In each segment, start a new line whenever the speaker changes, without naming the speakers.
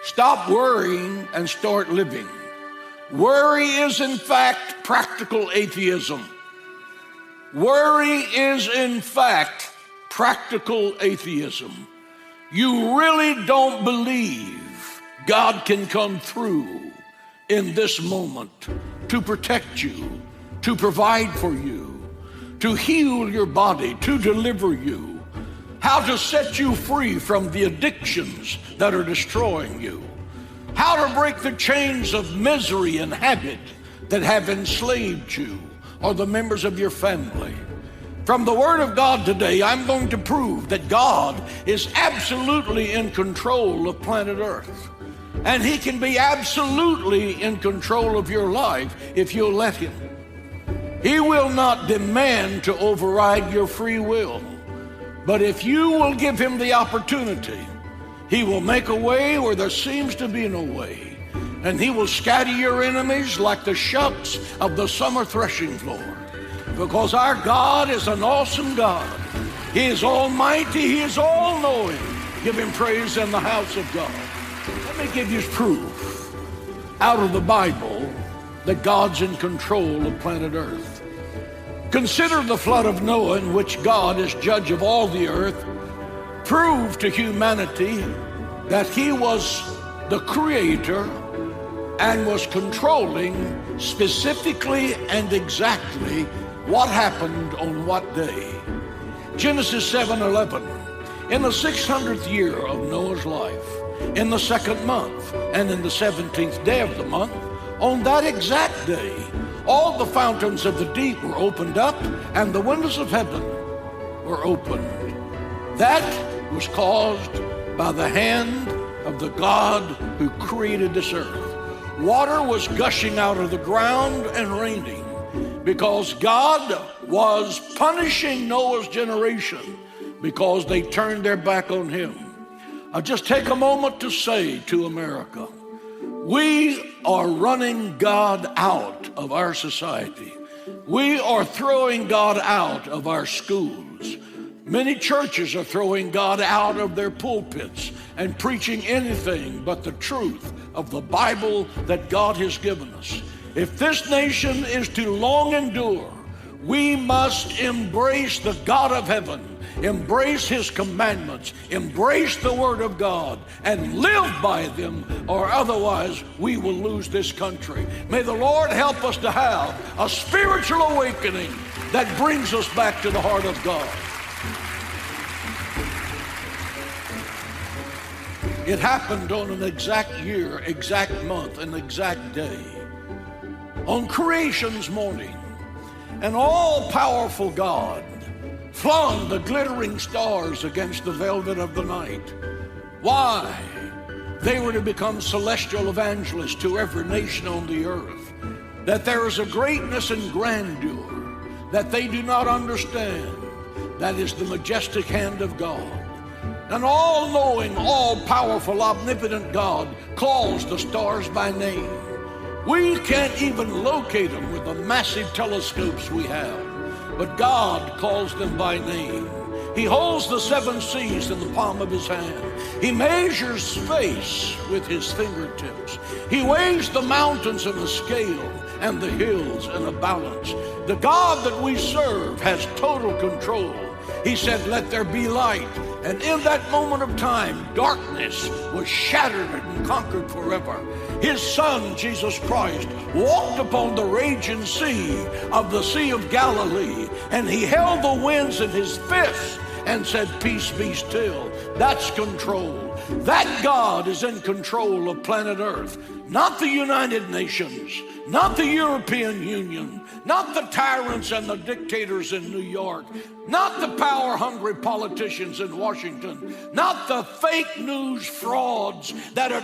Stop worrying and start living. Worry is in fact practical atheism. Worry is in fact practical atheism. You really don't believe God can come through in this moment to protect you, to provide for you, to heal your body, to deliver you, how to set you free from the addictions that are destroying you, how to break the chains of misery and habit that have enslaved you or the members of your family. From the Word of God today, I'm going to prove that God is absolutely in control of planet Earth. And He can be absolutely in control of your life if you'll let Him. He will not demand to override your free will. But if you will give Him the opportunity, He will make a way where there seems to be no way. And He will scatter your enemies like the shucks of the summer threshing floor. Because our God is an awesome God. He is almighty. He is all-knowing. Give Him praise in the house of God. Let me give you proof out of the Bible that God's in control of planet Earth. Consider the flood of Noah, in which God, as judge of all the earth, proved to humanity that He was the creator and was controlling specifically and exactly what happened on what day. Genesis 7:11. In the 600th year of Noah's life, in the second month, and in the 17th day of the month, on that exact day, all the fountains of the deep were opened up, and the windows of heaven were opened. That was caused by the hand of the God who created this earth. Water was gushing out of the ground and raining, because God was punishing Noah's generation because they turned their back on Him. I'll just take a moment to say to America, we are running God out of our society. We are throwing God out of our schools. Many churches are throwing God out of their pulpits and preaching anything but the truth of the Bible that God has given us. If this nation is to long endure, we must embrace the God of heaven, embrace His commandments, embrace the Word of God, and live by them, or otherwise we will lose this country. May the Lord help us to have a spiritual awakening that brings us back to the heart of God. It happened on an exact year, exact month, an exact day. On creation's morning, an all-powerful God flung the glittering stars against the velvet of the night. Why? They were to become celestial evangelists to every nation on the earth. That there is a greatness and grandeur that they do not understand. That is the majestic hand of God. An all-knowing, all-powerful, omnipotent God calls the stars by name. We can't even locate them with the massive telescopes we have, but God calls them by name. He holds the seven seas in the palm of His hand. He measures space with His fingertips. He weighs the mountains in a scale and the hills in a balance. The God that we serve has total control. He said, "Let there be light." And in that moment of time, darkness was shattered and conquered forever. His Son, Jesus Christ, walked upon the raging sea of the Sea of Galilee, and He held the winds in His fist and said, "Peace, be still." That's control. That God is in control of planet Earth, not the United Nations, not the European Union, not the tyrants and the dictators in New York, not the power-hungry politicians in Washington, not the fake news frauds that are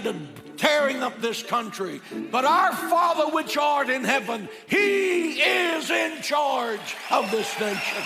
tearing up this country, but our Father which art in heaven. He is in charge of this nation.